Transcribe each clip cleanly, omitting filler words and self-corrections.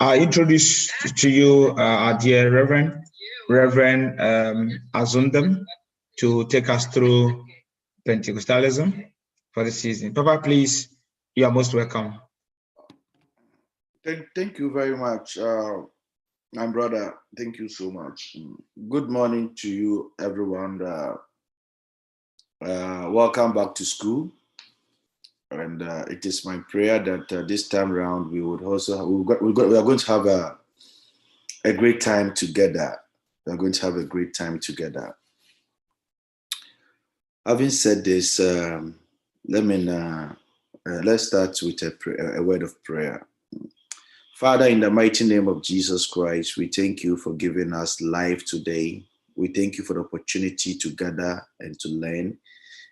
I introduce to you our dear Reverend Azundam to take us through Pentecostalism for the season. Papa, please, you are most welcome. Thank you very much, my brother. Thank you so much. Good morning to you, everyone. Welcome back to school. And it is my prayer that this time around we would also we are going to have a great time together. We are going to have a great time together. Having said this, let's start with a word of prayer. Father, in the mighty name of Jesus Christ, we thank you for giving us life today. We thank you for the opportunity to gather and to learn.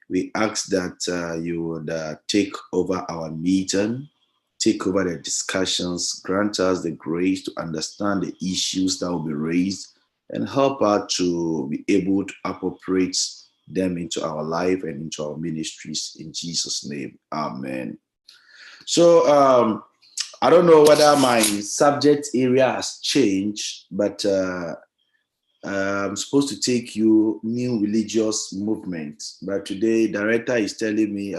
We ask that you would take over our meeting, take over the discussions, grant us the grace to understand the issues that will be raised, and help us to be able to appropriate them into our life and into our ministries. In Jesus' name, amen. So I don't know whether my subject area has changed, but I'm supposed to take you new religious movement, but today director is telling me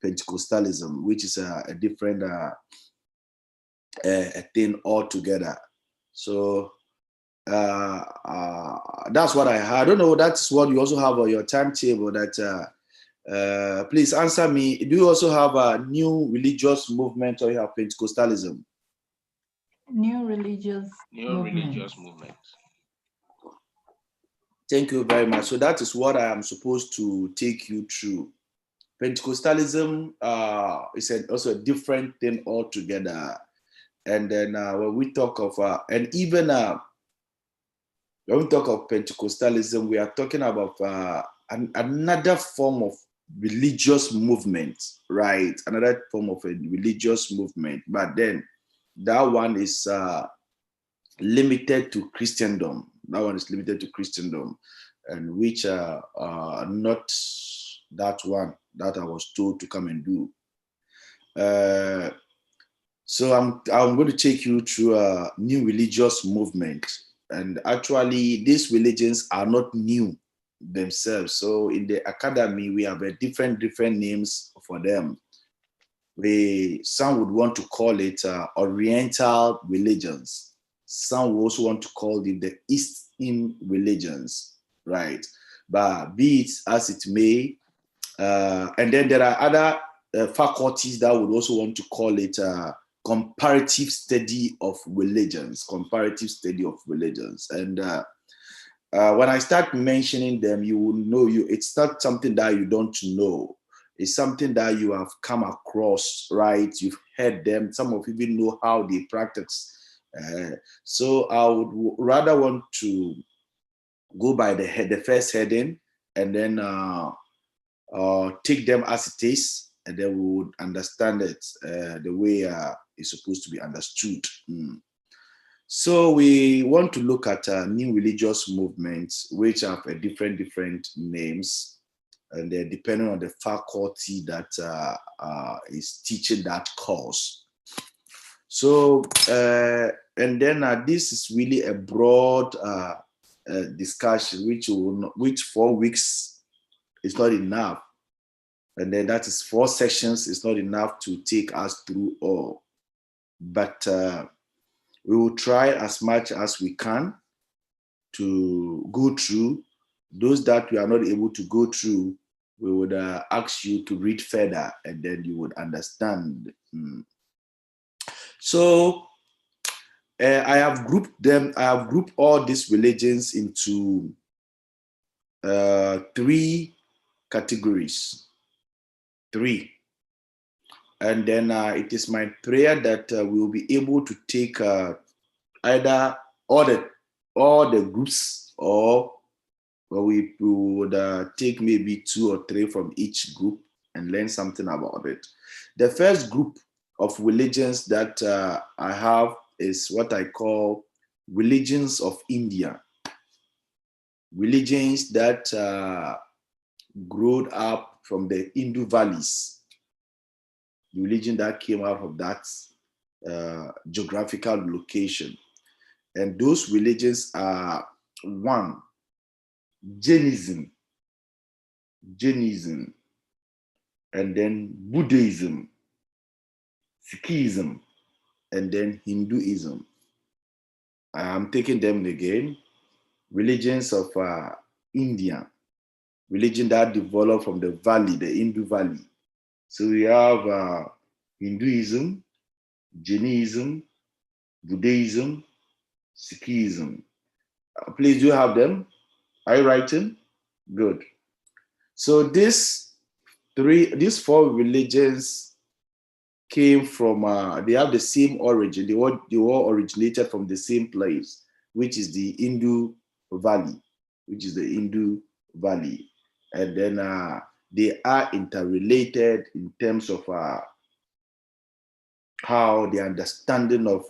Pentecostalism, which is a different a thing altogether. So that's what I had. I don't know. That's what you also have on your timetable. That please answer me. Do you also have a new religious movement, or you have Pentecostalism? New religious movement. Thank you very much. So that is what I am supposed to take you through. Pentecostalism is also a different thing altogether. And then when we talk of, and even when we talk of Pentecostalism, we are talking about another form of religious movement, right? Another form of a religious movement. But then that one is limited to Christendom. That one is limited to Christendom, and which are not that one that I was told to come and do. So I'm going to take you through a new religious movement, and actually these religions are not new themselves. So in the academy we have a different names for them. Some would want to call it Oriental religions. Some also want to call it the Eastern religions, right? But be it as it may, and then there are other faculties that would also want to call it comparative study of religions, And when I start mentioning them, you will know it's not something that you don't know. It's something that you have come across, right? You've heard them. Some of you even know how they practice. So I would rather want to go by the first heading, and then take them as it is, and then we would understand it the way it's supposed to be understood. So we want to look at new religious movements which have a different names, and they're depending on the faculty that is teaching that course. So and then this is really a broad discussion, which 4 weeks is not enough, and then that is 4 sessions is not enough to take us through all. But we will try as much as we can to go through. Those that we are not able to go through, we would ask you to read further, and then you would understand. So I have grouped them. I have grouped all these religions into 3 categories. 3. And then it is my prayer that we will be able to take either all the groups, or we would take maybe 2 or 3 from each group and learn something about it. The first group of religions that I have is what I call religions of India. Religions that grew up from the Hindu valleys. The religion that came out of that geographical location. And those religions are: one, Jainism, and then Buddhism, Sikhism, and then Hinduism. I'm taking them again. Religions of India, religion that developed from the valley, the Hindu valley. So we have Hinduism, Jainism, Buddhism, Sikhism. Please, do you have them? Are you writing? Good. So these four religions came from, they have the same origin. They all originated from the same place, which is the Hindu Valley, And then they are interrelated in terms of how the understanding of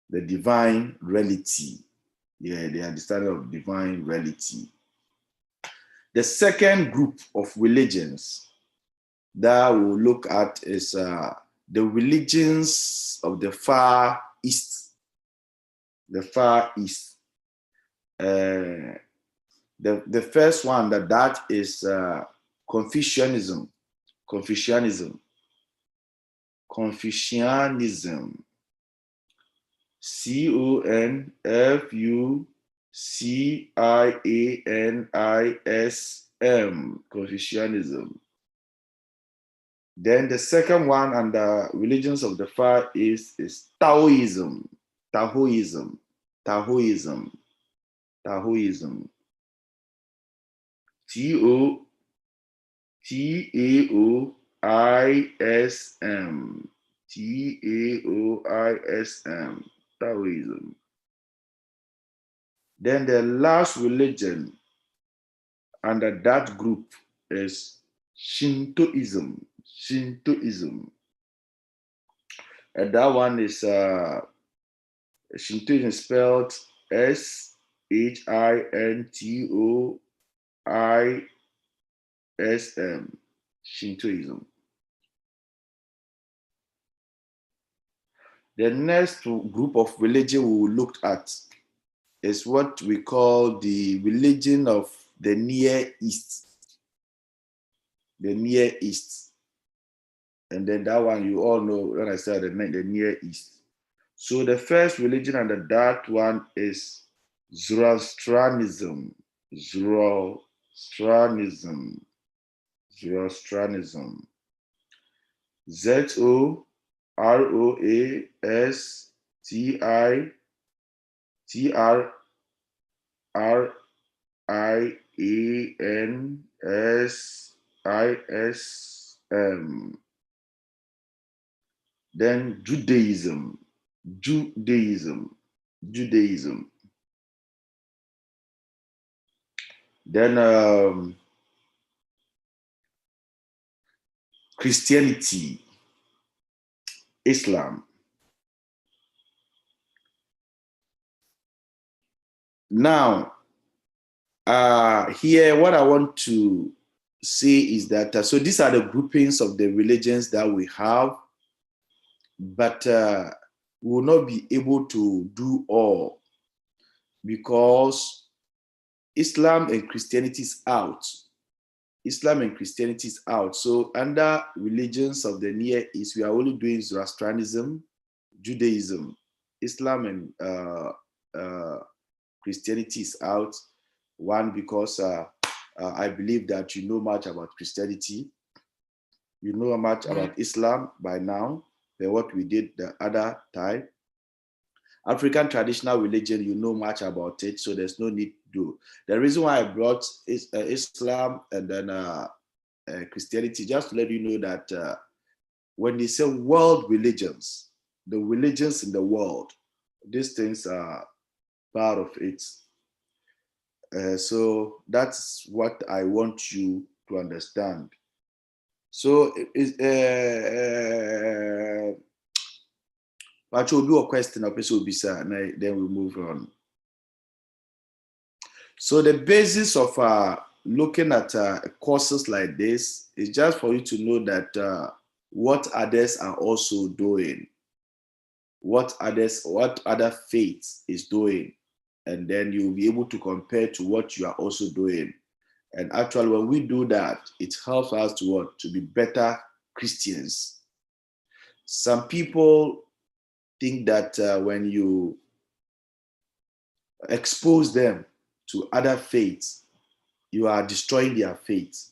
the divine reality. Yeah, the understanding of divine reality. The second group of religions that we'll look at is the religions of the Far East. The Far East. The first one that is Confucianism. Confucianism. Confucianism. Confucianism. Then the second one and the religions of the Far East is Taoism. Taoism. Taoism. Taoism. Taoism. Taoism. Taoism. Then the last religion under that group is Shintoism. Shintoism. And that one is Shintoism spelled Shintoism. Shintoism. The next group of religion we looked at is what we call the religion of the Near East. The Near East. And then that one you all know when I said the Near East. So the first religion under that one is Zoroastrianism. Zoroastrianism. Zoroastrianism. Zoroastrianism. Then Judaism. Then Christianity, Islam. Now, here what I want to say is that, so these are the groupings of the religions that we have, but we will not be able to do all because Islam and Christianity is out. Islam and Christianity is out. So under religions of the Near East, we are only doing Zoroastrianism, Judaism. Islam and Christianity is out. One, because I believe that you know much about Christianity. You know much about Islam by now than what we did the other time. African traditional religion, you know much about it, so there's no need to do. The reason why I brought Islam and then Christianity, just to let you know that when they say world religions, the religions in the world, these things are part of it. So that's what I want you to understand. So but will do a question, then we move on. So the basis of looking at courses like this is just for you to know that what others are also doing. what other faiths is doing, and then you'll be able to compare to what you are also doing. And actually, when we do that, it helps us to be better Christians. Some people think that when you expose them to other faiths, you are destroying their faith.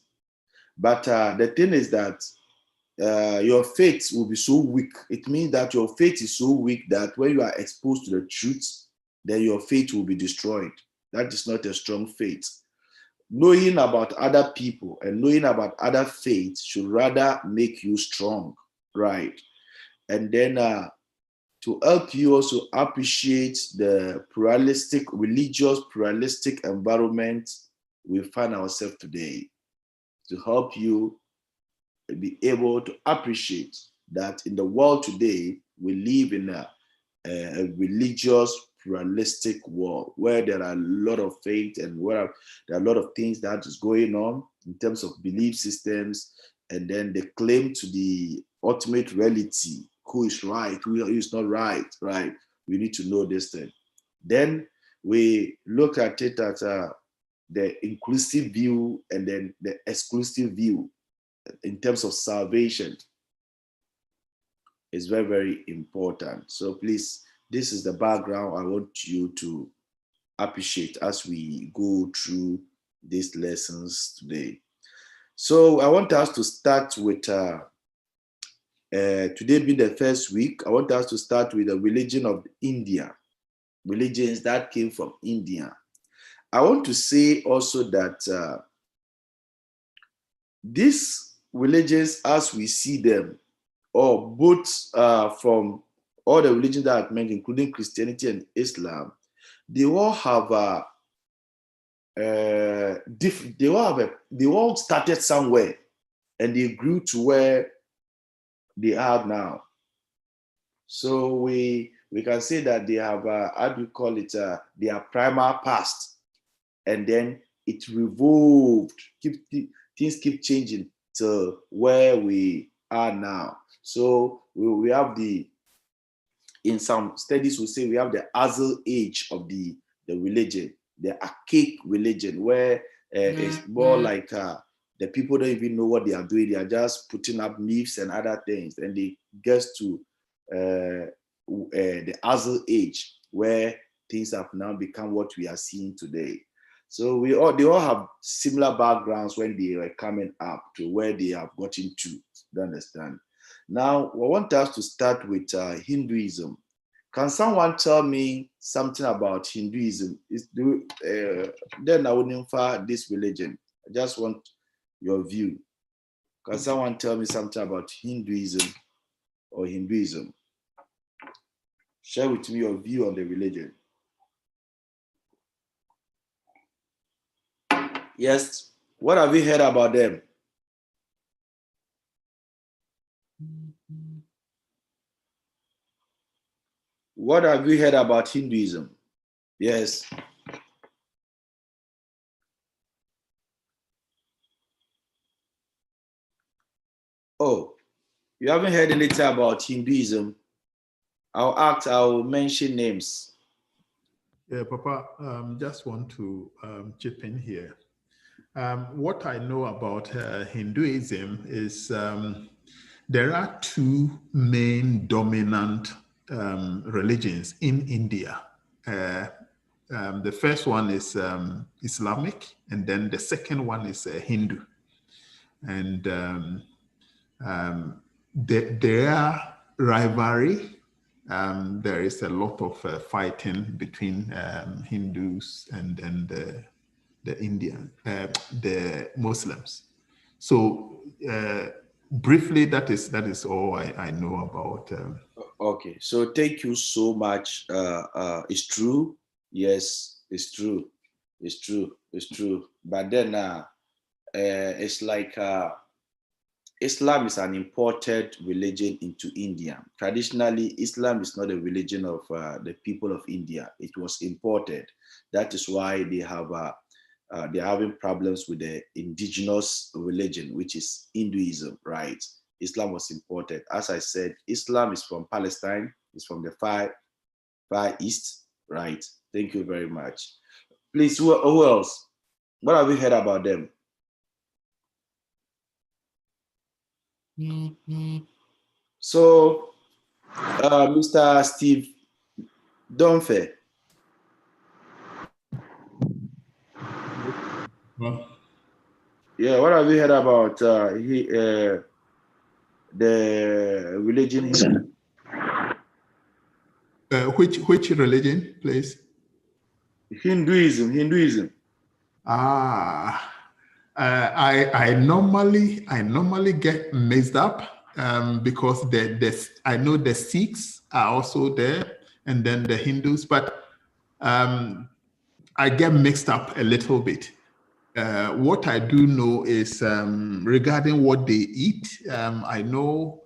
But the thing is that your faith will be so weak. It means that your faith is so weak that when you are exposed to the truth, then your faith will be destroyed. That is not a strong faith. Knowing about other people and knowing about other faiths should rather make you strong, right? And then to help you also appreciate the religious pluralistic environment we find ourselves today, to help you be able to appreciate that in the world today, we live in a religious pluralistic world where there are a lot of faith and where there are a lot of things that is going on in terms of belief systems, and then they claim to the ultimate reality, who is right, who is not right. We need to know this thing. Then we look at it as the inclusive view and then the exclusive view in terms of salvation. Is very, very important. So please, this is the background I want you to appreciate as we go through these lessons today. So I want us to start with, today being the first week, I want us to start with the religion of India, religions that came from India. I want to say also that these religions, as we see them, or both from all the religions that I've mentioned, including Christianity and Islam, they all have they all started somewhere, and they grew to where they are now. So we can say that they have how do you call it? Their primal past, and then it revolved. Things keep changing to where we are now. So we have in some studies we say we have the Azal age of the religion, the archaic religion, where it's more like the people don't even know what they are doing. They are just putting up myths and other things, and they get to the Azal age, where things have now become what we are seeing today. So they all have similar backgrounds when they were coming up to where they have gotten to. You understand? Now, I want us to start with Hinduism. Can someone tell me something about Hinduism? Then I wouldn't infer this religion. I just want your view. Can someone tell me something about Hinduism or Hinduism? Share with me your view on the religion. Yes, what have you heard about them? What have you heard about Hinduism? Yes. Oh, you haven't heard anything about Hinduism? I'll mention names. Yeah, Papa, just want to chip in here. What I know about Hinduism is there are two main dominant religions in India. The first one is Islamic, and then the second one is Hindu. And there are rivalry. There is a lot of fighting between Hindus and the Muslims. So briefly, that is all I know about. Okay, so thank you so much. It's true. Yes, it's true. It's true. It's true. But then it's like Islam is an imported religion into India. Traditionally, Islam is not a religion of the people of India. It was imported. That is why they're having problems with the indigenous religion, which is Hinduism, right? Islam was imported. As I said, Islam is from Palestine, is from the Far East, right? Thank you very much. Please, who else? What have you heard about them? So, Mr. Steve Dunphy. Well, Yeah, what have you heard about the religion? which religion, please? Hinduism. I normally get mixed up because I know the Sikhs are also there, and then the Hindus, but I get mixed up a little bit. What I do know is regarding what they eat. I know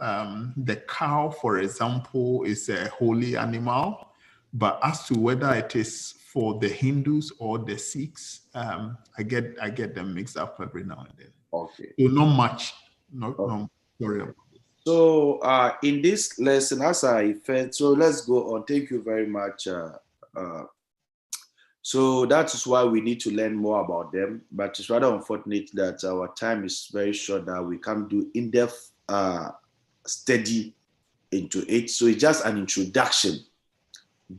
the cow, for example, is a holy animal, but as to whether it is for the Hindus or the Sikhs, I get them mixed up every now and then. Okay. So not much. No, sorry about it. So in this lesson, as I felt, so let's go on. Thank you very much. So that is why we need to learn more about them. But it's rather unfortunate that our time is very short, that we can't do in-depth study into it. So it's just an introduction.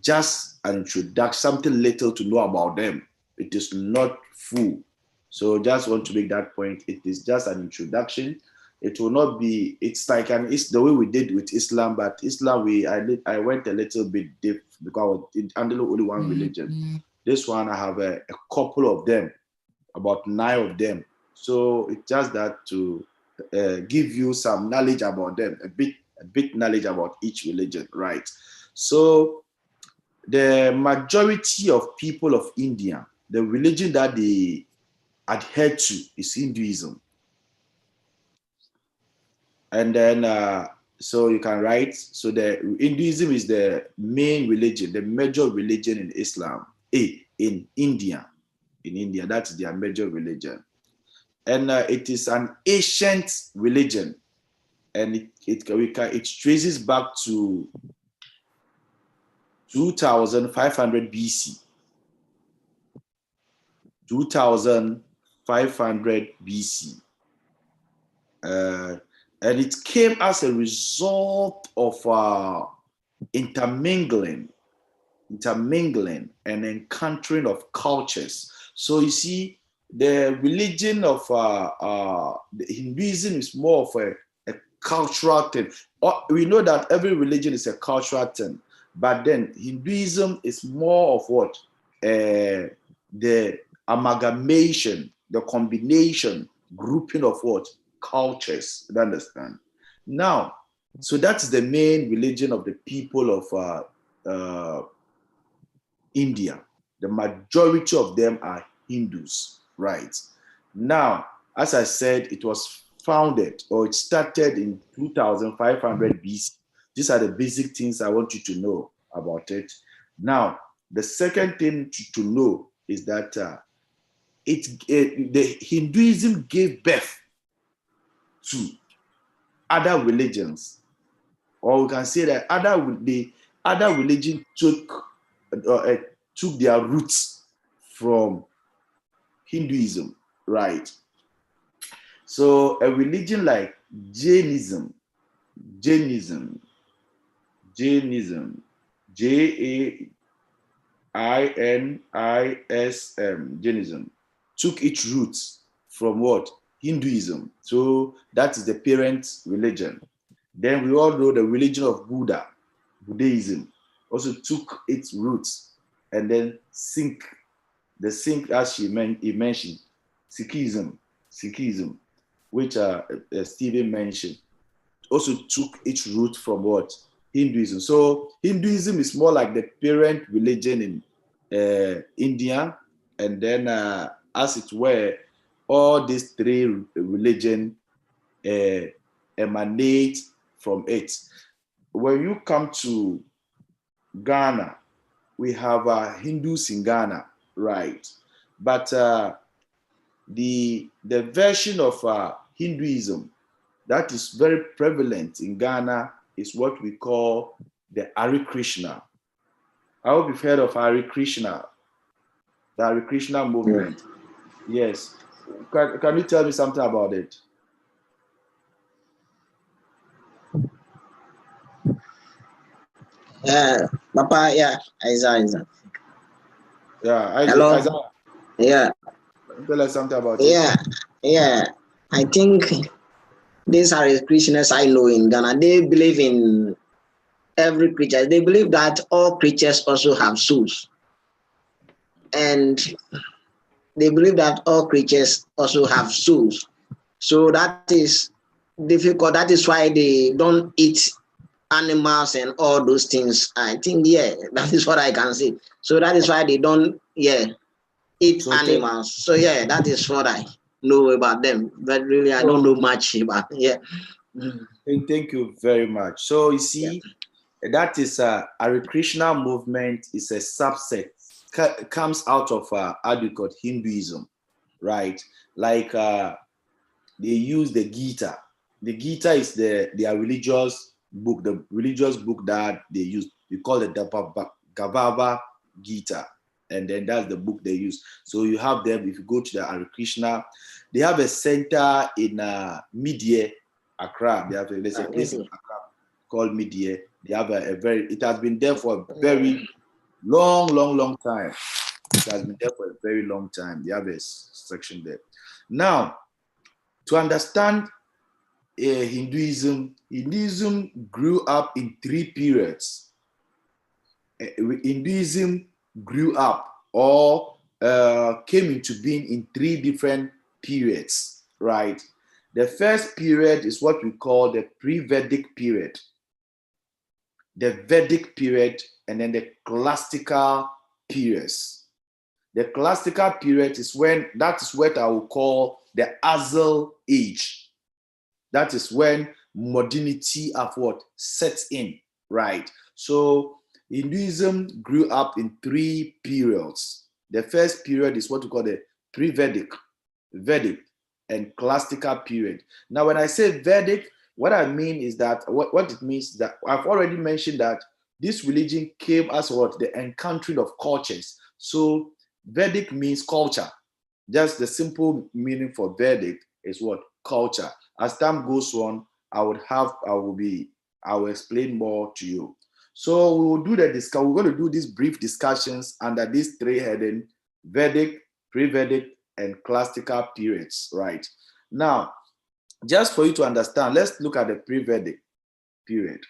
Something little to know about them. It is not full. So just want to make that point. It is just an introduction. It will not be, it's the way we did with Islam, but Islam, I went a little bit deep because it handled only one religion. This one, I have a couple of them, about 9 of them. So it's just that to give you some knowledge about them, a bit knowledge about each religion, right? So the majority of people of India, the religion that they adhere to is Hinduism. And then, so you can write, so the Hinduism is the main religion, the major religion in Islam, in India. In India, that's their major religion. And it is an ancient religion. And it traces back to 2500 BC. 2500 BC. And it came as a result of intermingling and encountering of cultures. So you see, the religion of the Hinduism is more of a cultural thing. We know that every religion is a cultural thing, but then Hinduism is more of what? The amalgamation, the combination, grouping of what? Cultures. You understand? Now, so that's the main religion of the people of India. The majority of them are Hindus, right? Now, as I said, it was founded, or it started in 2500 BC. These are the basic things I want you to know about it. Now, the second thing to know is that the Hinduism gave birth to other religions, or we can say that the other religion took their roots from Hinduism, right? So a religion like Jainism, Jainism, Jainism, took its roots from what? Hinduism. So that is the parent religion. Then we all know the religion of Buddhism, also took its roots, and then Sikh, as he mentioned, Sikhism, which Stephen mentioned, also took its root from what? Hinduism. So Hinduism is more like the parent religion in India, and then as it were, all these 3 religions emanate from it. When you come to Ghana, we have Hindus in Ghana, right? But the version of Hinduism that is very prevalent in Ghana is what we call the Hare Krishna. I hope you've heard of Hare Krishna, the Hare Krishna movement. Yes. Can you tell me something about it? Yeah, Papa, yeah, Isaiah. Yeah, Hello? Isaiah, Yeah, tell us something about yeah, yeah. I think these are Christians I know in Ghana. They believe in every creature. They believe that all creatures also have souls. And they believe that all creatures also have souls. So that is difficult. That is why they don't eat animals and all those things. I think, yeah, that is what I can say. So that is why they don't, eat animals. So yeah, that is what I know about them. But really, I don't know much about, Thank you very much. So you see, that is Hare Krishna movement is a subset, comes out of Hinduism, right? Like they use the Gita. The Gita is their religious book, the religious book that they use. We call it the Bhagavad Gita. And then that's the book they use. So you have them, if you go to the Hare Krishna, they have a center in Media, Accra. They have there's a place in Accra called Media. They have it has been there for a very long time. It has been there for a very long time. They have a section there. Now, to understand Hinduism grew up in 3 periods. Hinduism grew up or came into being in 3 different periods, right? The first period is what we call the Pre-Vedic period, the Vedic period, and then the classical periods. The classical period is that is what I will call the Azal age. That is when modernity of what sets in, right? So Hinduism grew up in 3 periods. The first period is what we call the Pre-Vedic, Vedic, and classical period. Now, when I say Vedic, what I mean is that what it means is that I've already mentioned that this religion came as what? The encountering of cultures. So Vedic means culture. Just the simple meaning for Vedic is what? Culture. As time goes on, I will explain more to you. So we will do we're going to do these brief discussions under these 3 headings: Vedic, Pre-Vedic, and classical periods, right? Now, just for you to understand, let's look at the Pre-Vedic period.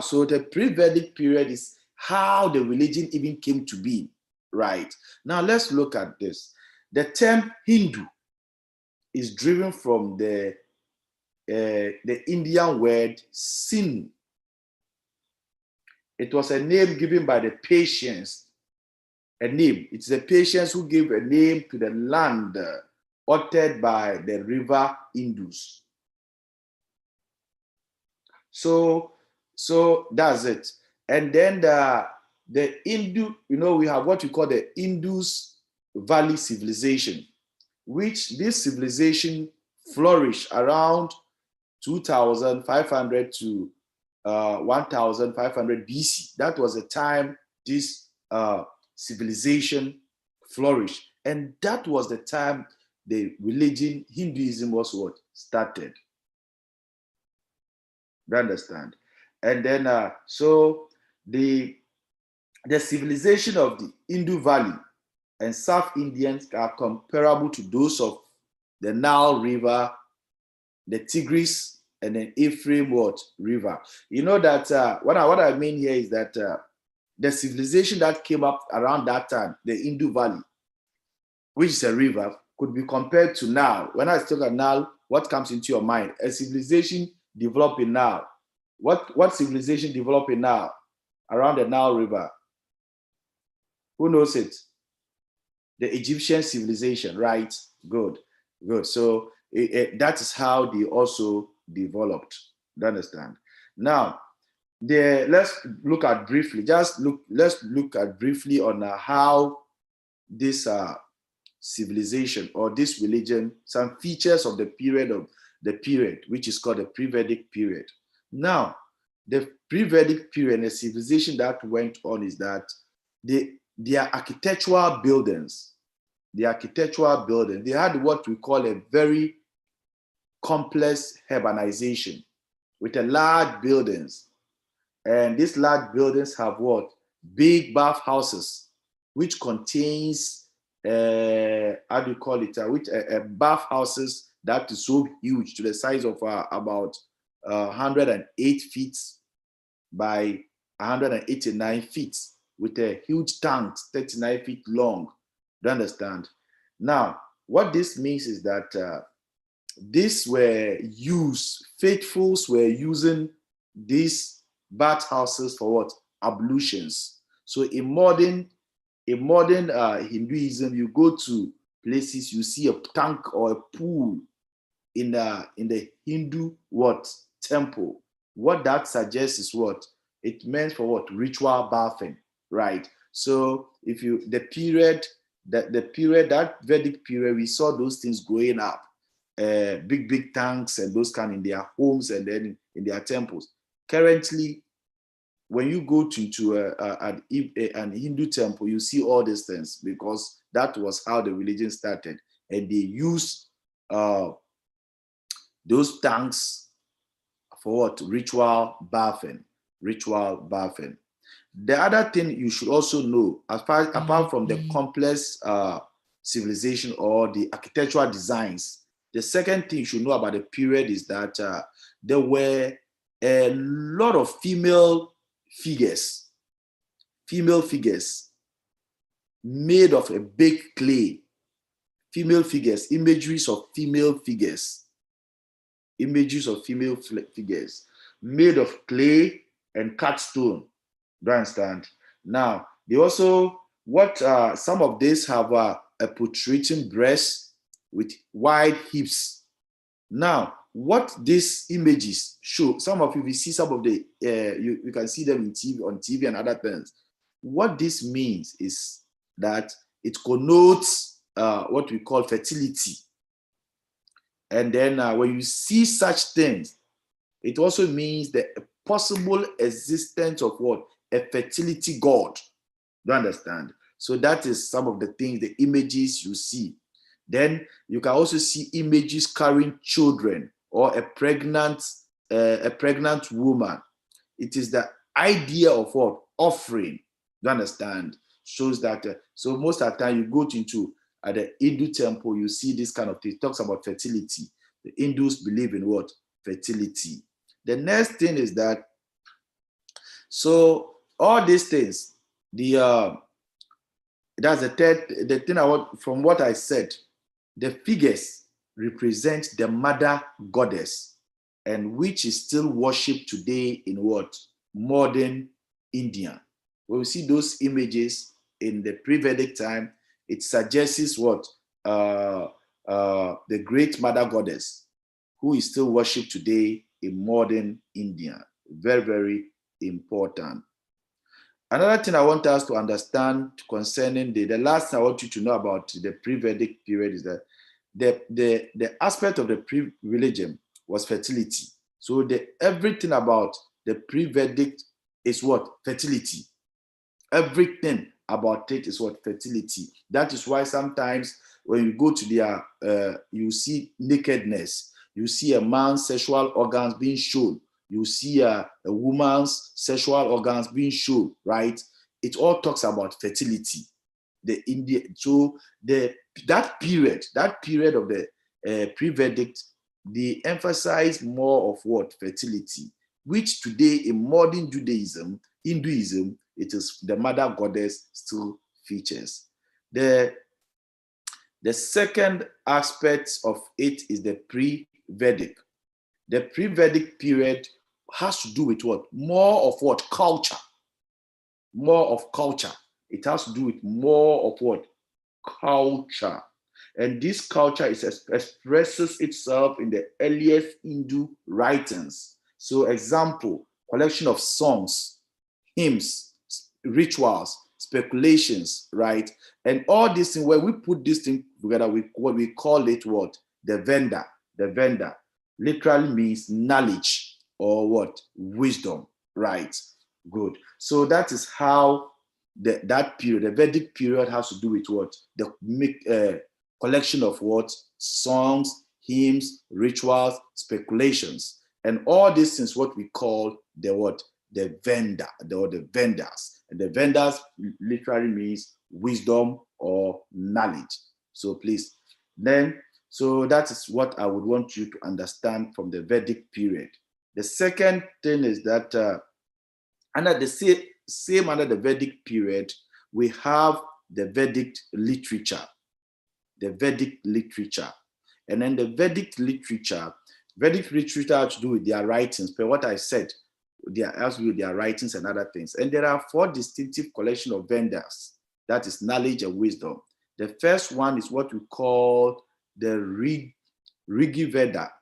So the Pre-Vedic period is how the religion even came to be, right? Now let's look at this. The term Hindu is driven from the Indian word sin. It was a name given by the Persians. A name. It's the Persians who gave a name to the land uttered by the river Indus. So that's it. And then the Hindu, we have what we call the Indus Valley civilization, which this civilization flourished around 2500 to 1500 BC. That was the time this civilization flourished. And that was the time the religion Hinduism was what started. You understand? And then so the civilization of the Indus Valley and South Indians are comparable to those of the Nile River, the Tigris, and then Ephraim River. You know that what I mean here is that the civilization that came up around that time, the Indus Valley, which is a river, could be compared to now. When I talk about now, what comes into your mind? A civilization developing now. What civilization developing now around the Nile River? Who knows it? The Egyptian civilization, right? Good. So that is how they also developed. You understand? Now, let's look at briefly. Let's look at briefly on how this civilization or this religion, some features of the period which is called the Pre-Vedic period. Now, the pre-Vedic period and the civilization that went on is that their architectural buildings, they had what we call a very complex urbanization with a large buildings. And these large buildings have what? Big bathhouses, which contains, how do you call it? Bathhouses that is so huge to the size of about 108 feet by 189 feet with a huge tank, 39 feet long. Do you understand? Now, what this means is that these were used, faithfuls were using these bathhouses for what? Ablutions. So in modern Hinduism, you go to places, you see a tank or a pool in the Hindu what? Temple. What that suggests is what? It meant for what? Ritual bathing, right? So if you, that Vedic period, we saw those things growing up, big tanks and those kind in their homes and then in their temples. Currently, when you go into an Hindu temple, you see all these things because that was how the religion started, and they use those tanks for what? Ritual bathing. The other thing you should also know, apart from the complex civilization or the architectural designs, the second thing you should know about the period is that there were a lot of female figures made of a baked clay. Female figures, imageries of female figures made of clay and cut stone. Do you understand? Now, they also, some of these have a protruding breast with wide hips. Now, what these images show, some of you will see some of the, you can see them on TV and other things. What this means is that it connotes what we call fertility. And then when you see such things, it also means the possible existence of what? A fertility god. Do you understand? So that is some of the things, the images you see. Then you can also see images carrying children or a pregnant woman. It is the idea of what? Offering. Do you understand? Shows that. So most of the time you go into the Hindu temple, you see this kind of thing. It talks about fertility. The Hindus believe in what? Fertility. The next thing is that, so all these things, that's the thing I want, from what I said, the figures represent the mother goddess, and which is still worshipped today in what? Modern India. When we see those images in the pre-Vedic time, it suggests what? The great mother goddess, who is still worshipped today in modern India. Very, very important. Another thing I want us to understand concerning the last thing I want you to know about the pre-Vedic period is that the aspect of the pre-religion was fertility. So everything about the pre-Vedic is what? Fertility. Everything about it is what? Fertility. That is why sometimes when you go to their, you see nakedness, you see a man's sexual organs being shown, you see a woman's sexual organs being shown, right? It all talks about fertility. So that period of the pre-Vedic, they emphasize more of what? Fertility, which today in modern Judaism, Hinduism, it is the mother goddess still features. The second aspect of it is the pre-Vedic. The pre-Vedic period has to do with what? More of what? Culture. More of culture. It has to do with more of what? Culture. And this culture expresses itself in the earliest Hindu writings. So example, collection of songs, hymns, rituals, speculations, right? And all this thing, when we put this thing together, what we call it what? The Veda. The Veda literally means knowledge or what? Wisdom. right? Good. So that is how that period, the Vedic period, has to do with what? The collection of what? Songs, hymns, rituals, speculations, and all these things, what we call the what? The vendor, the vendors. And the vendors literally means wisdom or knowledge. So please, then, so that is what I would want you to understand from the Vedic period. The second thing is that under the same under the Vedic period, we have the Vedic literature. The Vedic literature. And then the Vedic literature has to do with their writings. But what I said, has to do with their writings and other things. And there are 4 distinctive collections of vendors. That is knowledge and wisdom. The first one is what we call the Rigi Veda.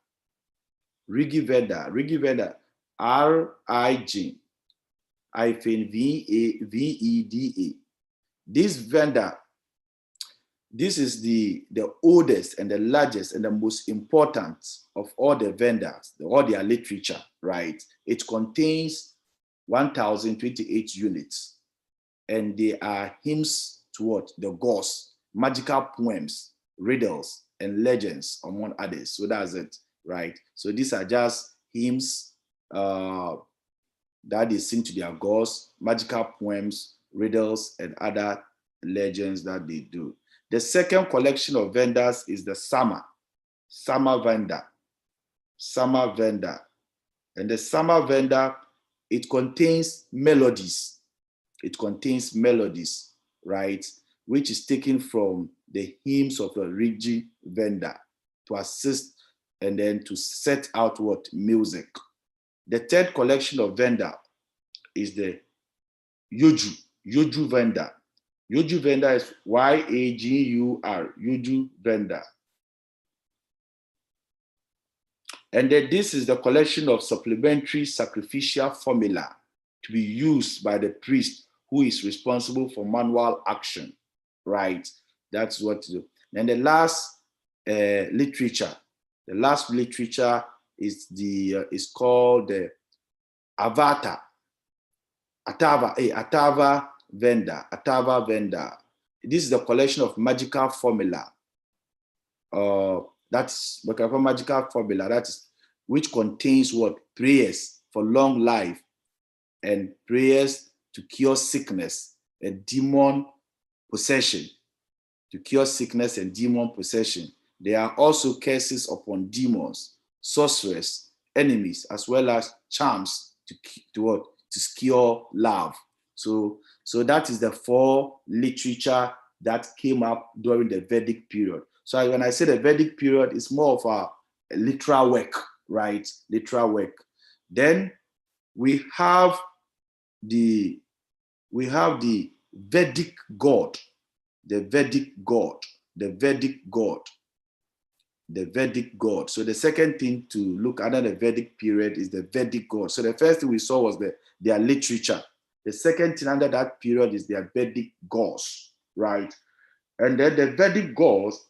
Rigi Veda. Rigi Veda. R-I-G-VEDA. This Veda, this is the oldest and the largest and the most important of all the vendors, all their literature, right? It contains 1,028 units, and they are hymns to what? The gods, magical poems, riddles, and legends, among others. So that's it, right? So these are just hymns that they sing to their gods, magical poems, riddles, and other legends that they do. The second collection of vendors is the Sama Venda. Sama Venda. And the Sama Venda, it contains melodies. It contains melodies, right? Which is taken from the hymns of the Rigi Venda to assist and then to set out what? Music. The third collection of Venda is the Yuju Venda. Yuju Venda is Y-A-G-U-R, Yuju Venda. And then this is the collection of supplementary sacrificial formula to be used by the priest who is responsible for manual action, right? That's what to do. And the last literature is called the Atava Venda. This is the collection of magical formula. That's magical formula. That is which contains what? Prayers for long life and prayers to cure sickness and demon possession. To cure sickness and demon possession. There are also curses upon demons, sorcerers, enemies, as well as charms to what? To cure love. So that is the 4 literature that came up during the Vedic period. So when I say the Vedic period, it's more of a literal work, right? Literal work. Then we have the Vedic God, the Vedic God. So the second thing to look at the Vedic period is the Vedic God. So the first thing we saw was their literature. The second thing under that period is their Vedic gods, right? And then the Vedic gods,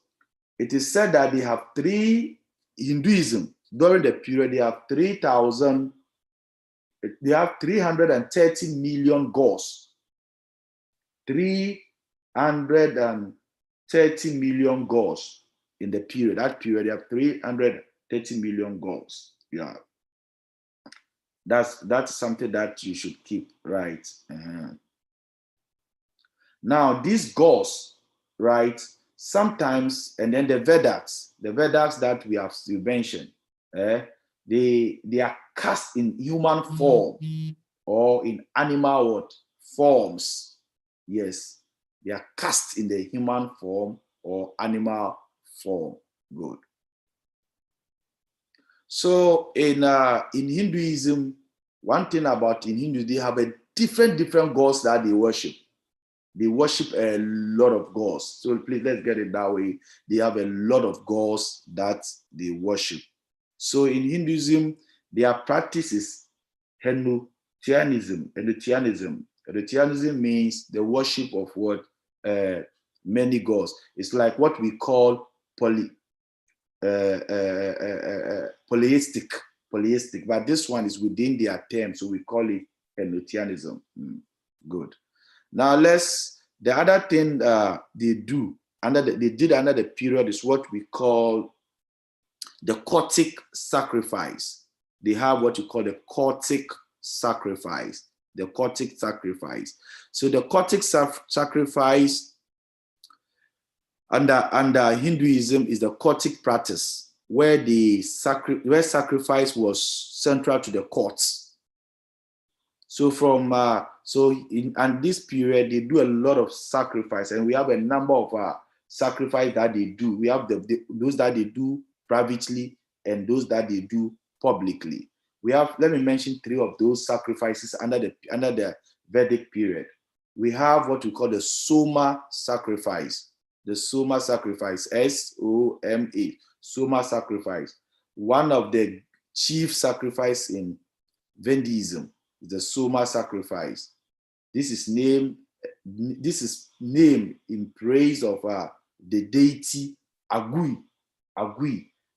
it is said that they have 3 Hinduism. During the period, they have 330 million gods. 330 million gods in the period. That period, they have 330 million gods. Yeah. That's something that you should keep, right? Now, these gods, right, sometimes, and then the Vedas that we have mentioned, they are cast in human form or in animal forms. Yes, they are cast in the human form or animal form. Good. So in Hinduism, one thing about in Hindu, they have a different gods that they worship. They worship a lot of gods. So please, let's get it that way. They have a lot of gods that they worship. So in Hinduism, their practice is Hinduism. Hinduism means the worship of what? Many gods. It's like what we call polyistic, but this one is within their term, so we call it Henotheism. Good. Now the other thing they did under the period is what we call the Cortic Sacrifice. They have what you call the Cortic Sacrifice. The Cortic Sacrifice. So the Cortic Sacrifice under Hinduism is the Cortic practice, where sacrifice was central to the courts. So in this period, they do a lot of sacrifice, and we have a number of sacrifice that they do. We have those that they do privately and those that they do publicly. We have, let me mention 3 of those sacrifices under the Vedic period. We have what we call the Soma sacrifice. The Soma sacrifice, S-O-M-A, Soma sacrifice. One of the chief sacrifice in Hinduism is the Soma sacrifice. This is named in praise of the deity Agui.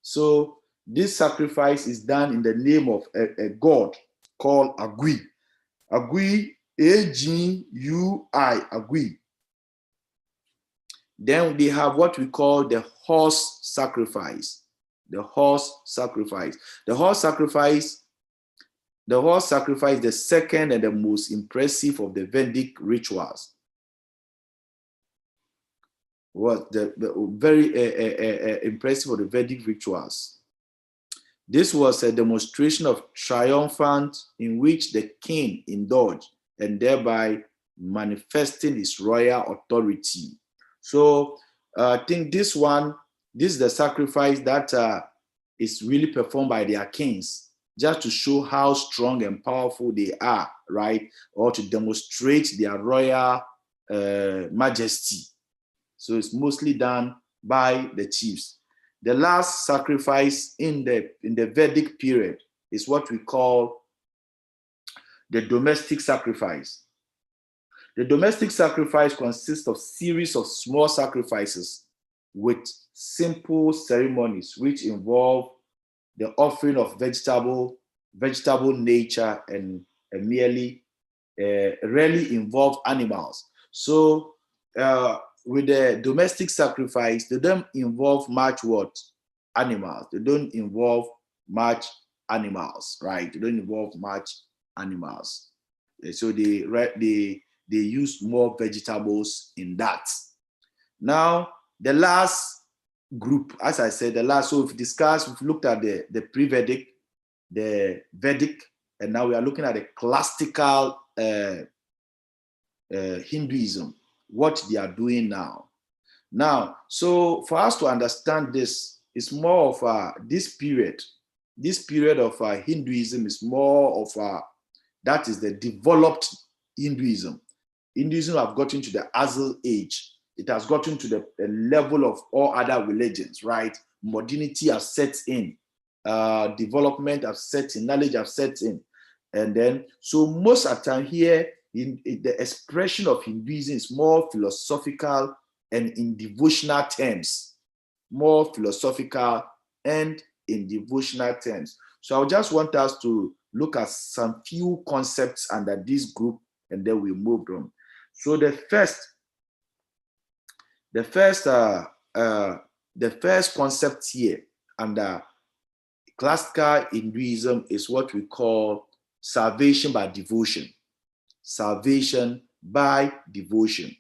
So this sacrifice is done in the name of a god called Agui. Agui, A-G-U-I, Agui. Then we have what we call the horse sacrifice. The horse sacrifice, the second and the most impressive of the Vedic rituals. Was the very impressive of the Vedic rituals. This was a demonstration of triumphant in which the king indulged and thereby manifesting his royal authority. So I think this is the sacrifice that is really performed by their kings, just to show how strong and powerful they are, right? Or to demonstrate their royal majesty. So it's mostly done by the chiefs. The last sacrifice in the Vedic period is what we call the domestic sacrifice. The domestic sacrifice consists of series of small sacrifices with simple ceremonies which involve the offering of vegetable nature and rarely involve animals. So with the domestic sacrifice, they don't involve much animals. They don't involve much animals, right? They don't involve much animals. So they use more vegetables in that. Now, the last group, as I said, so we've looked at the pre-Vedic, the Vedic, and now we are looking at the classical Hinduism, what they are doing now. Now, so for us to understand this, it's more of this period of Hinduism is more of that is the developed Hinduism. Hinduism have gotten to the Azal age. It has gotten to the level of all other religions, right? Modernity has set in, development has set in, knowledge has set in. And then, so most of the time here, in the expression of Hinduism is more philosophical and in devotional terms. More philosophical and in devotional terms. So I just want us to look at some few concepts under this group, and then we move on. So the first concept here under classical Hinduism is what we call salvation by devotion. Salvation by devotion.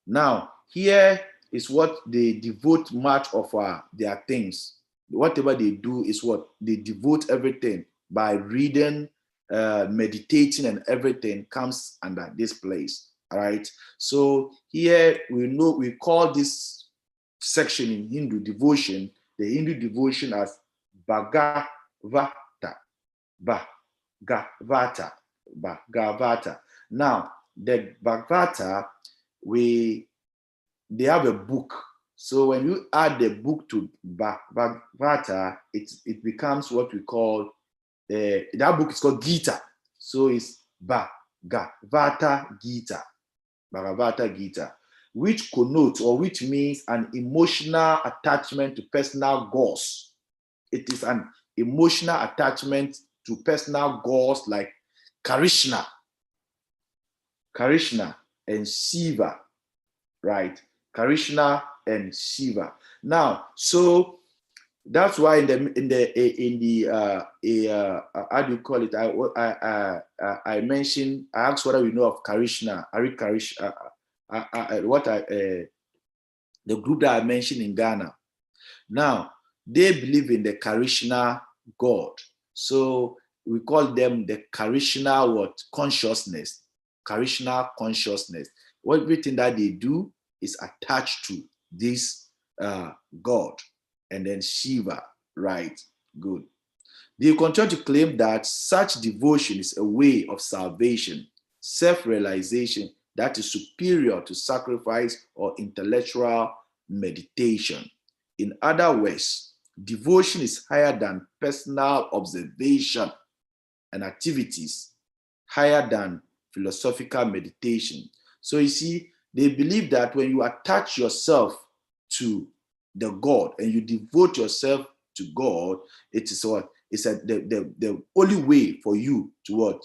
Now, here is what they devote much of their things. Whatever they do is what they devote everything by reading, meditating, and everything comes under this place. All right. So here we call this section in Hindu devotion, the Hindu devotion as Bhagavata. Bhagavata. Now, the Bhagavata, they have a book. So when you add the book to Bhagavata, it becomes what we call, that book is called Gita. So it's Bhagavata Gita. Bhagavata Gita, which connotes or which means an emotional attachment to personal goals. It is an emotional attachment to personal goals like Krishna and Shiva, right? Krishna and Shiva. Now, so that's why in the how do you call it? I mentioned, I asked whether we know of Krishna. The group that I mentioned in Ghana. Now, they believe in the Krishna God. So we call them the Krishna what? Consciousness. Krishna consciousness. Everything that they do is attached to this God. And then Shiva, right? Good. They continue to claim that such devotion is a way of salvation, self-realization that is superior to sacrifice or intellectual meditation. In other words, devotion is higher than personal observation and activities, higher than philosophical meditation. So you see, they believe that when you attach yourself to the God and you devote yourself to God, it is what? It's the only way for you to what?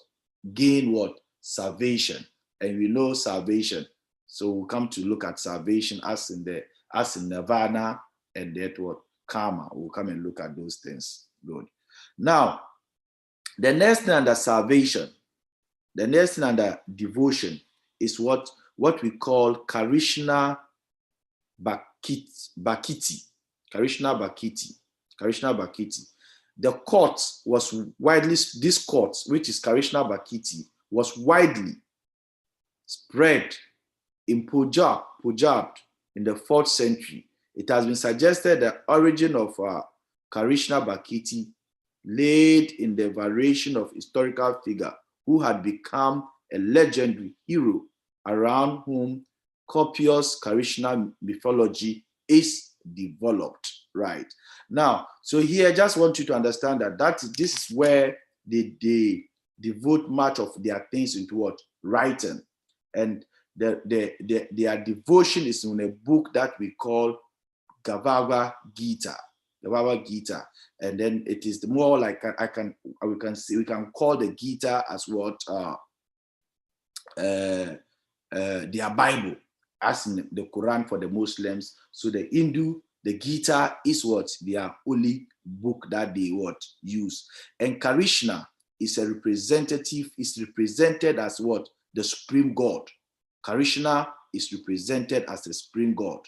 Gain what? Salvation. And we know salvation. So we'll come to look at salvation as in nirvana and that what? Karma. We'll come and look at those things. Good. Now, the next thing under salvation, the next thing under devotion is what we call Krishna Bhakti. Krishna Bhakti. The court was widely, this court, which is Krishna Bhakti, was widely spread in Punjab in the 4th century. It has been suggested the origin of Krishna Bhakti laid in the variation of historical figure who had become a legendary hero around whom copious Krishna mythology is developed, right? Now, so here I just want you to understand that this is where they devote much of their things into what? Writing. And their devotion is in a book that we call Bhagavad Gita. And then it is more like we can call the Gita as what their Bible, as in the Quran for the Muslims. So the Hindu, the Gita is what? Their holy book that they what? Use. And Krishna is a representative, is represented as what? The supreme God. Krishna is represented as the supreme God.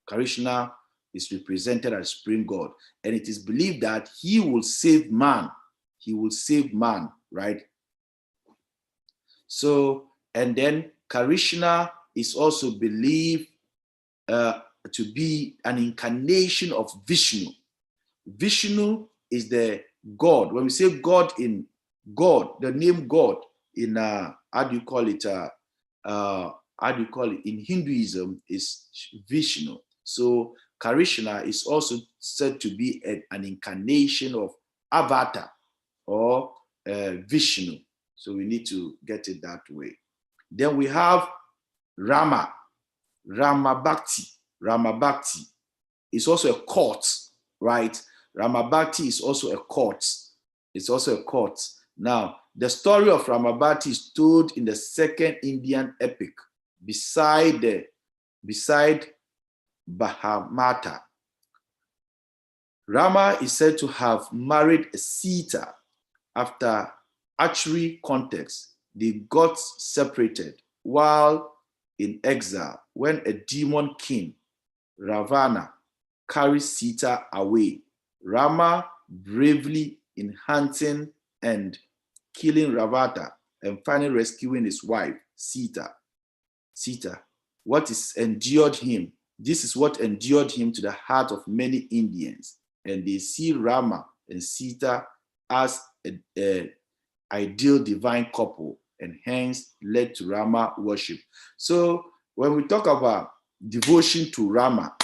Krishna is represented as supreme God. And it is believed that he will save man. He will save man, right? So, and then Krishna is also believed to be an incarnation of Vishnu. Vishnu is the God. When we say God in God, the name God in how do you call it in Hinduism is Vishnu. So Krishna is also said to be an incarnation of Avatar or Vishnu. So we need to get it that way. Then we have Ramabati. Ramabati is also a court, right? Ramabati is also a court. It's also a court. Now, the story of Ramabati is told in the second Indian epic beside Bahamata. Rama is said to have married a Sita. After archery contest, they got separated while in exile when a demon king, Ravana, carried Sita away. Rama bravely in hunting and killing Ravana and finally rescuing his wife, Sita. What is endured him? This is what endured him to the heart of many Indians, and they see Rama and Sita as an ideal divine couple, and hence led to Rama worship. So when we talk about devotion to Rama,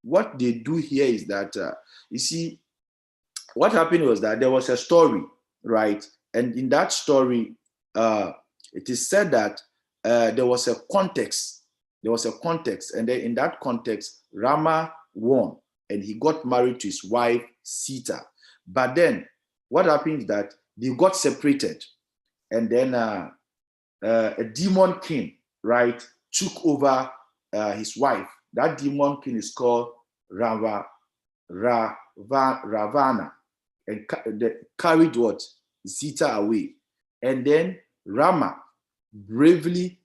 what they do here is that, you see, what happened was that there was a story, right? And in that story, it is said that there was a context, and then in that context, Rama won, and he got married to his wife, Sita. But then what happened is that they got separated, and then a demon king, right, took over his wife. That demon king is called Ravana, and they carried what? Sita away. And then Rama bravely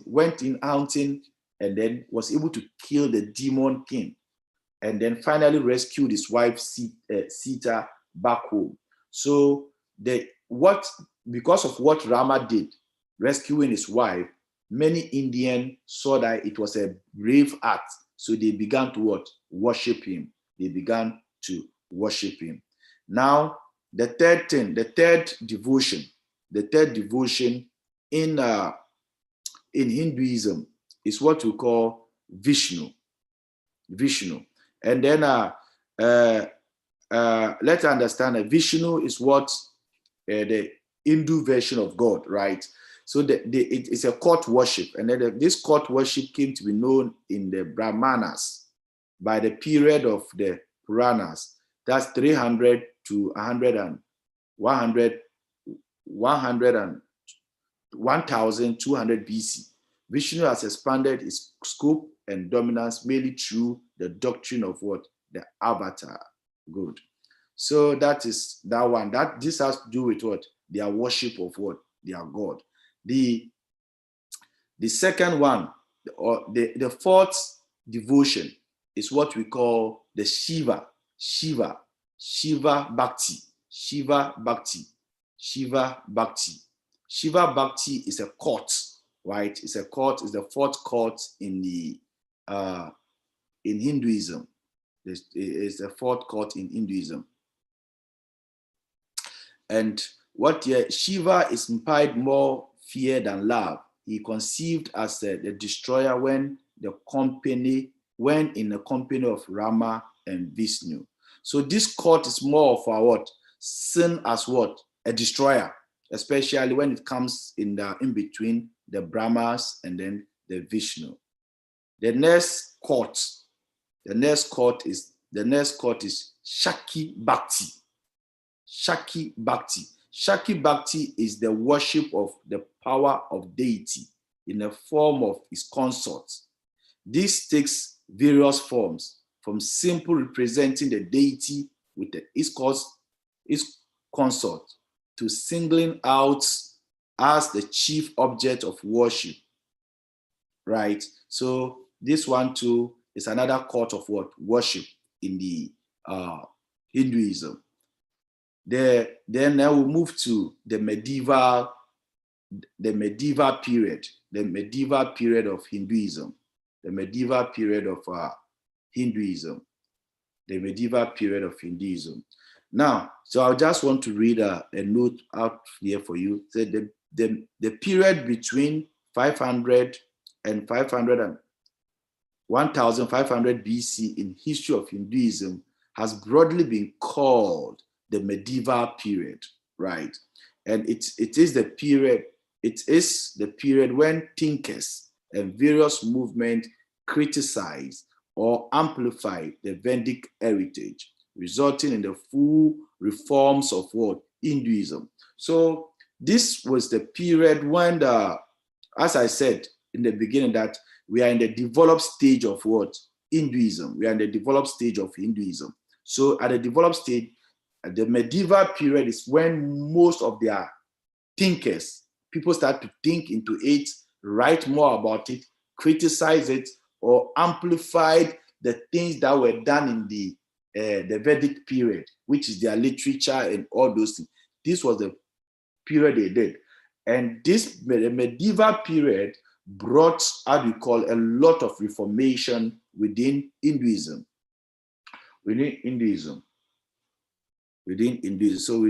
went in hunting, and then was able to kill the demon king, and then finally rescued his wife Sita back home. So because of what Rama did, rescuing his wife, many Indians saw that it was a brave act. So they began to what? Worship him. They began to worship him. Now, the third devotion in Hinduism is what we call Vishnu. And then let's understand that Vishnu is what the Hindu version of God, right? So it's a court worship, and then this court worship came to be known in the Brahmanas by the period of the Puranas. That's 300 to 1200 BC. Vishnu has expanded its scope and dominance mainly through the doctrine of what? The avatar. Good. So that is that one. This has to do with what? Their worship of what? Their God. The second one, or the fourth devotion, is what we call the Shiva Bhakti. Shiva Bhakti is a court, right? It's a court. It's the fourth court in Hinduism. It's the fourth court in Hinduism. And Shiva is implied more fear than love. He conceived as the destroyer when in the company of Rama and Vishnu. So this court is more of what? Seen as what? A destroyer, especially when it comes in between the Brahmas and then the Vishnu. The next court is Shakib Bhakti. Shakib Bhakti is the worship of the power of deity in the form of his consorts. This takes various forms, from simple representing the deity with his consort to singling out as the chief object of worship, right? So this one too is another court of what? Worship in the Hinduism. Then I will move to the medieval period of Hinduism. The medieval period of Hinduism. Now, so I just want to read a note out here for you. So the period between 500 and 1500 BC in history of Hinduism has broadly been called the medieval period, right? And it is the period when thinkers and various movements criticize or amplify the Vedic heritage, resulting in the full reforms of what? Hinduism. So this was the period when, as I said in the beginning, that we are in the developed stage of what? Hinduism. We are in the developed stage of Hinduism. So at the developed stage, the medieval period is when most of their thinkers, people start to think into it, write more about it, criticize it, or amplified the things that were done in the Vedic period, which is their literature and all those things. This was the period they did. And the medieval period brought, how do you call, a lot of reformation within Hinduism. So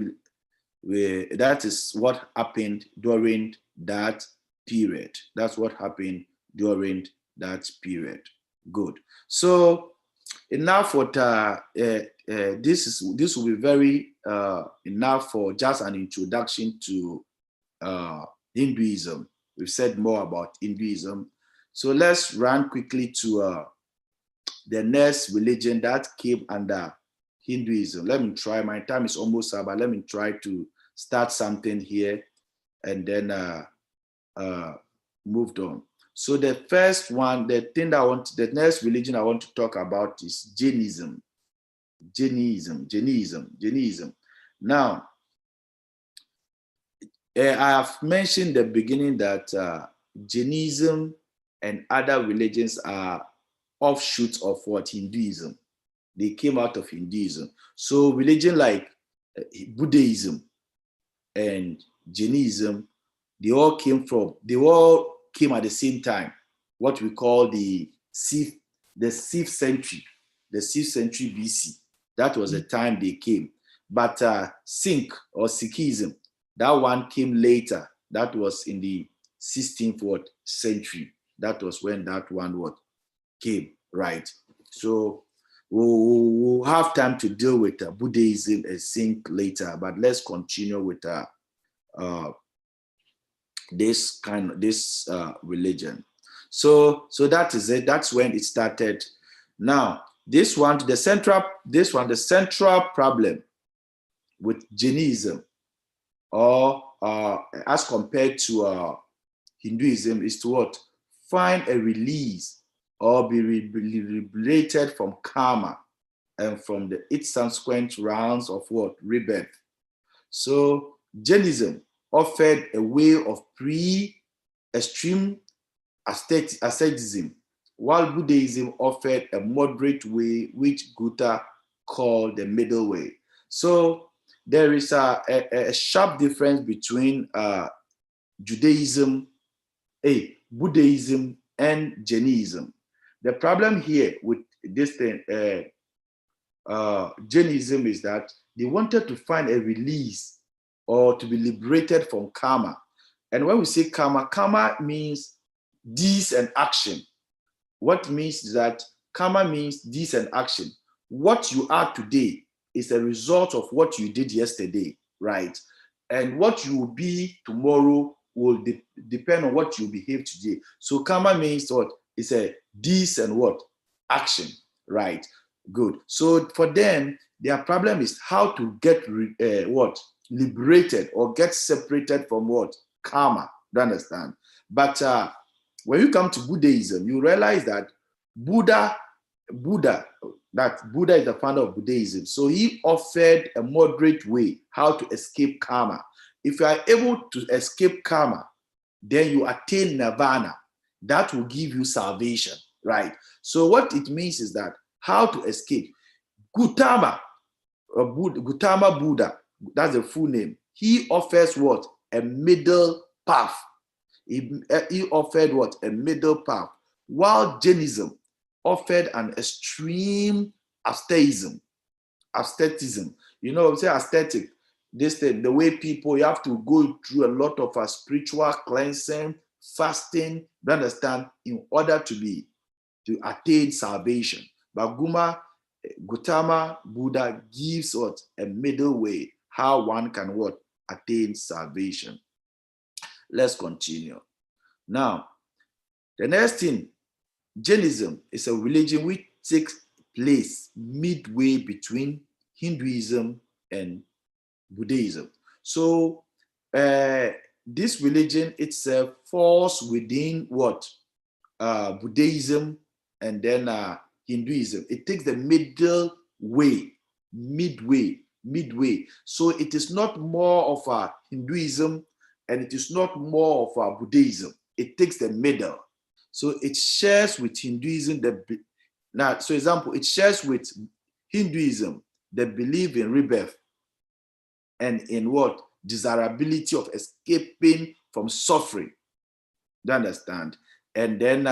that is what happened during that period. That's what happened during that period. Good. So enough for this will be very enough for just an introduction to Hinduism. We've said more about Hinduism. So let's run quickly to the next religion that came under Hinduism. Let me try. My time is almost up, but let me try to start something here, and then moved on. So the first one, the next religion I want to talk about is Jainism. Jainism. Now, I have mentioned in the beginning that Jainism and other religions are offshoots of what? Hinduism. They came out of Hinduism. So religion like Buddhism and Jainism, they all came at the same time, what we call the 6th century BC. That was the time they came. But Sikhism, that one came later. That was in the 16th century. That was when that one came, right? So we'll have time to deal with Buddhism and Sikh later, but let's continue with this religion. So that is it. That's when it started. Now, the central problem with Jainism, or as compared to Hinduism, is to what? Find a release or be liberated from karma and from its subsequent rounds of what? Rebirth. So Jainism offered a way of extreme asceticism, while Buddhism offered a moderate way, which Gutta called the middle way. So there is a sharp difference between Buddhism and Jainism. The problem here with this thing, Jainism, is that they wanted to find a release or to be liberated from karma. And when we say karma means deeds and action. What means is that karma means deeds and action. What you are today is a result of what you did yesterday, right? And what you will be tomorrow will depend on what you behave today. So karma means what? It's a deeds and what? Action, right? Good. So for them, their problem is how to get liberated or get separated from what? Karma. Do you understand? But when you come to Buddhism, you realize that Buddha is the founder of Buddhism. So he offered a moderate way how to escape karma. If you are able to escape karma, then you attain nirvana. That will give you salvation, right? So what it means is that how to escape. Gautama Buddha, that's the full name. He offers what? A middle path. He offered what? A middle path. While Jainism offered an extreme asceticism. You know, say aesthetic. This thing, the way people, you have to go through a lot of spiritual cleansing, fasting, you understand, in order to attain salvation. But Gautama Buddha gives what? A middle way, how one can what? Attain salvation. Let's continue. Now, the next thing, Jainism is a religion which takes place midway between Hinduism and Buddhism. So this religion itself falls within what? Buddhism and then Hinduism. It takes the middle way, midway. So it is not more of a Hinduism and it is not more of a Buddhism. It takes the middle. So it shares with Hinduism so example, it shares with Hinduism the belief in rebirth and in what? Desirability of escaping from suffering. Do you understand? And then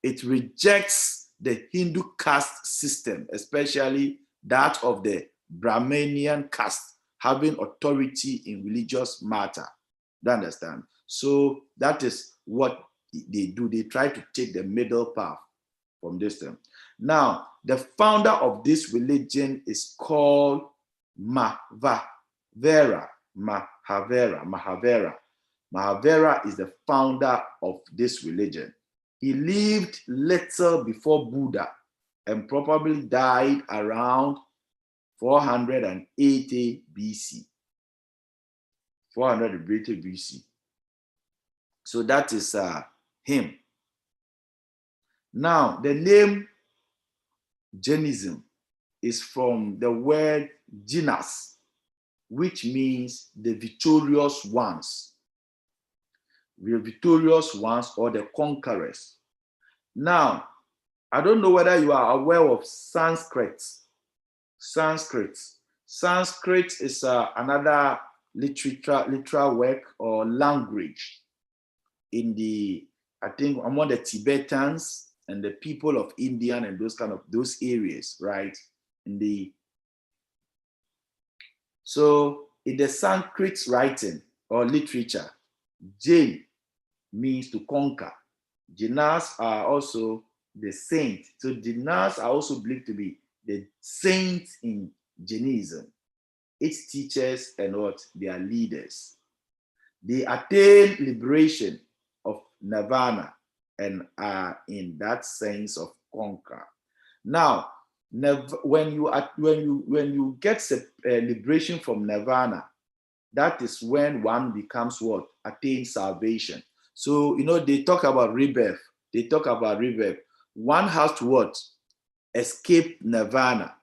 it rejects the Hindu caste system, especially that of the Brahminian caste, having authority in religious matter. Do you understand? So that is what they do. They try to take the middle path from this thing. Now, the founder of this religion is called Mahavira. Mahavira is the founder of this religion. He lived little before Buddha and probably died around 480 BC. 480 BC. So that is him. Now, the name Jainism is from the word Jinas, which means the victorious ones. The victorious ones or the conquerors. Now, I don't know whether you are aware of Sanskrit. Sanskrit is another literal work or language in the, I think, among the Tibetans and the people of India and those areas, right? So in the Sanskrit writing or literature, Jain means to conquer. Jainas are also the saints. So Jainas are also believed to be the saints in Jainism. Its teachers and what? They are leaders. They attain liberation of nirvana and are in that sense of conquer. Now, when you get liberation from nirvana, that is when one becomes what? Attain salvation. So, they talk about rebirth. One has to what? Escape nirvana,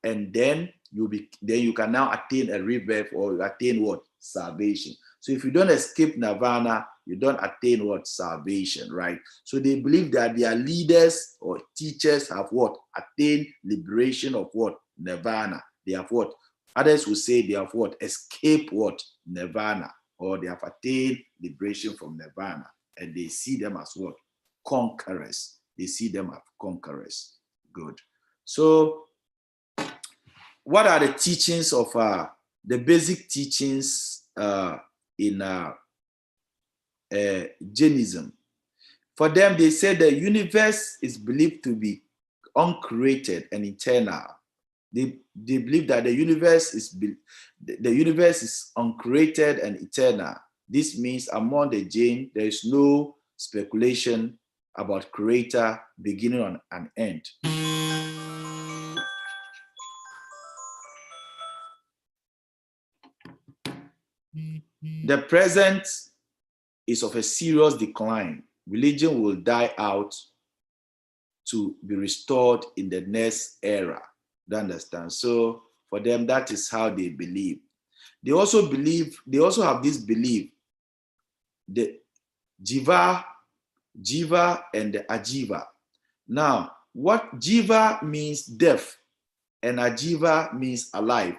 and then you can now attain a rebirth or attain what? Salvation. So if you don't escape nirvana, you don't attain what? Salvation, right? So they believe that their leaders or teachers have what? Attained liberation of what? Nirvana. They have what? Others will say they have what? Escape what? Nirvana, or they have attained liberation from nirvana, and they see them as what? Conquerors. They see them as conquerors. Good. So what are the teachings of the basic teachings in Jainism? For them, they say the universe is believed to be uncreated and eternal. They believe that the universe is uncreated and eternal. This means among the Jain, there is no speculation about creator, beginning and end. The present is of a serious decline. Religion will die out to be restored in the next era. Do you understand? So for them, that is how they believe. They also have this belief, the Jiva and the Ajiva. Now, what Jiva means death and Ajiva means alive.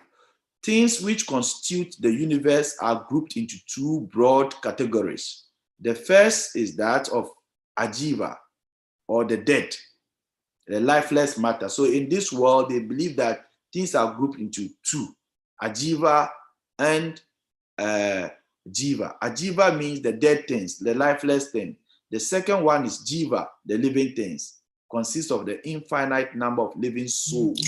Things which constitute the universe are grouped into two broad categories. The first is that of Ajiva, or the dead, the lifeless matter. So in this world, they believe that things are grouped into two, Ajiva and Jiva. Ajiva means the dead things, the lifeless thing. The second one is Jiva, the living things, consists of the infinite number of living souls.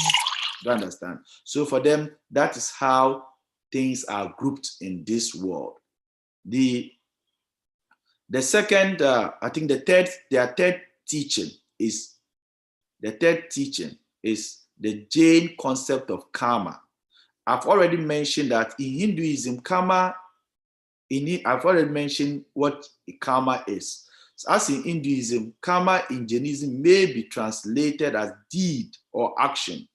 Do you understand? So for them, that is how things are grouped in this world. The second, I think their third teaching is the Jain concept of karma. I've already mentioned that in Hinduism, I've already mentioned what karma is. So as in Hinduism, karma in Jainism may be translated as deed or action,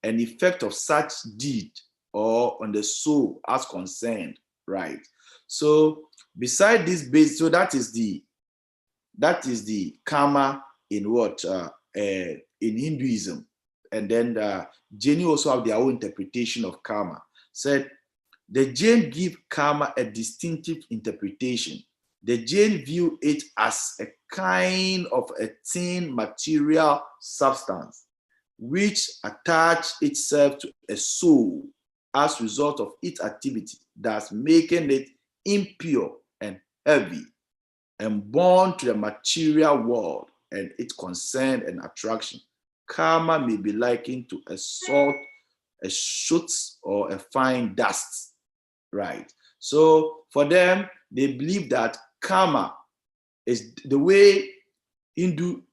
an effect of such deed or on the soul as concerned, right? So beside this base, so that is the karma in what in Hinduism, and then the Jain also have their own interpretation of karma. Said the Jain give karma a distinctive interpretation. The Jain view it as a kind of a thin material substance which attach itself to a soul as a result of its activity, thus making it impure and heavy and born to the material world and its concern and attraction. Karma may be likened to a salt, a soot, or a fine dust, right? So for them, they believe that karma is the way Hinduism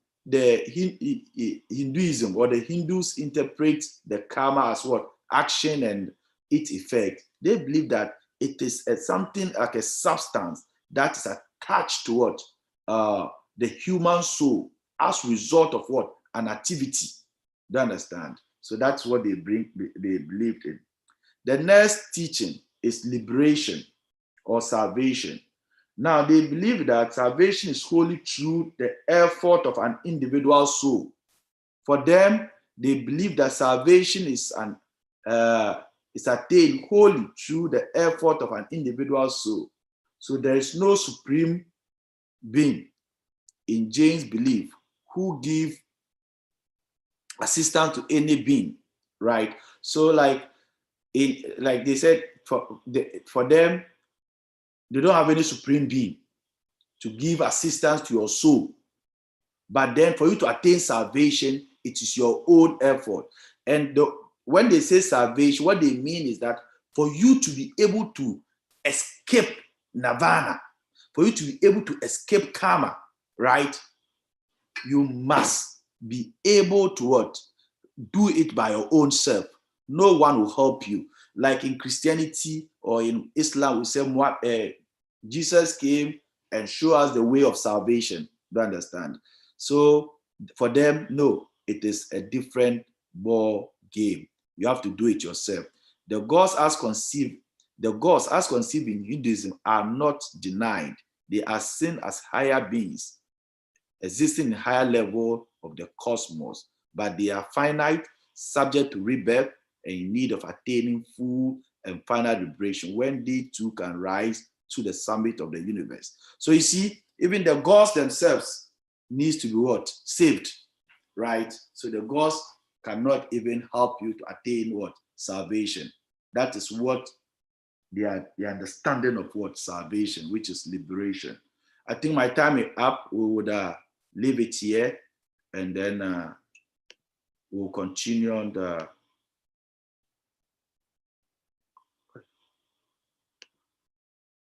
or the Hindus interpret the karma as what? Action and its effect. They believe that it is something like a substance that is attached to what? The human soul as a result of what? An activity. Do you understand? So that's what they believed in. The next teaching is liberation or salvation. Now, they believe that salvation is wholly through the effort of an individual soul. For them, they believe that salvation is attained wholly through the effort of an individual soul. So there is no supreme being in James' belief who give assistance to any being, right? So like they said, for them, they don't have any supreme being to give assistance to your soul. But then for you to attain salvation, it is your own effort. And when they say salvation, what they mean is that for you to be able to escape nirvana, for you to be able to escape karma, right? You must be able to what? Do it by your own self. No one will help you. Like in Christianity or in Islam, we say Jesus came and showed us the way of salvation. Do you understand? So for them, no, it is a different ball game. You have to do it yourself. The gods as conceived in Hinduism are not denied. They are seen as higher beings, existing in higher level of the cosmos, but they are finite, subject to rebirth, and in need of attaining full and final liberation when they too can rise to the summit of the universe. So you see, even the gods themselves needs to be what? Saved, right? So the gods cannot even help you to attain what? Salvation. That is what the understanding of what? Salvation, which is liberation. I think my time is up. We would leave it here, and then we'll continue on the...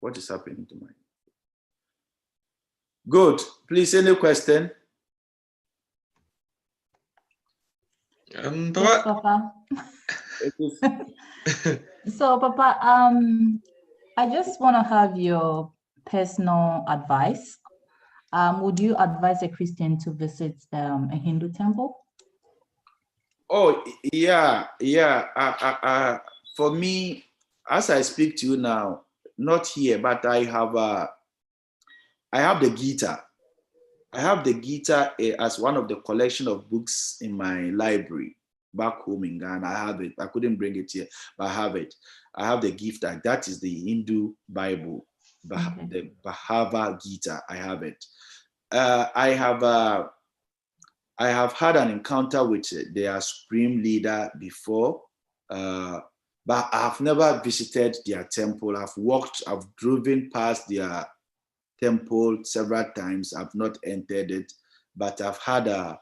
What is happening to my... Good. Please, any question? Yes, Papa. So, Papa, I just want to have your personal advice. Would you advise a Christian to visit a Hindu temple? Oh, yeah. For me, as I speak to you now, not here, but I have the Gita. I have the Gita as one of the collection of books in my library back home in Ghana. I have it. I couldn't bring it here, but I have it. I have the Gita. That is the Hindu Bible, the Bhagavad Gita. I have it. I have had an encounter with their supreme leader before, but I have never visited their temple. I've driven past their temple several times. I've not entered it, but I've had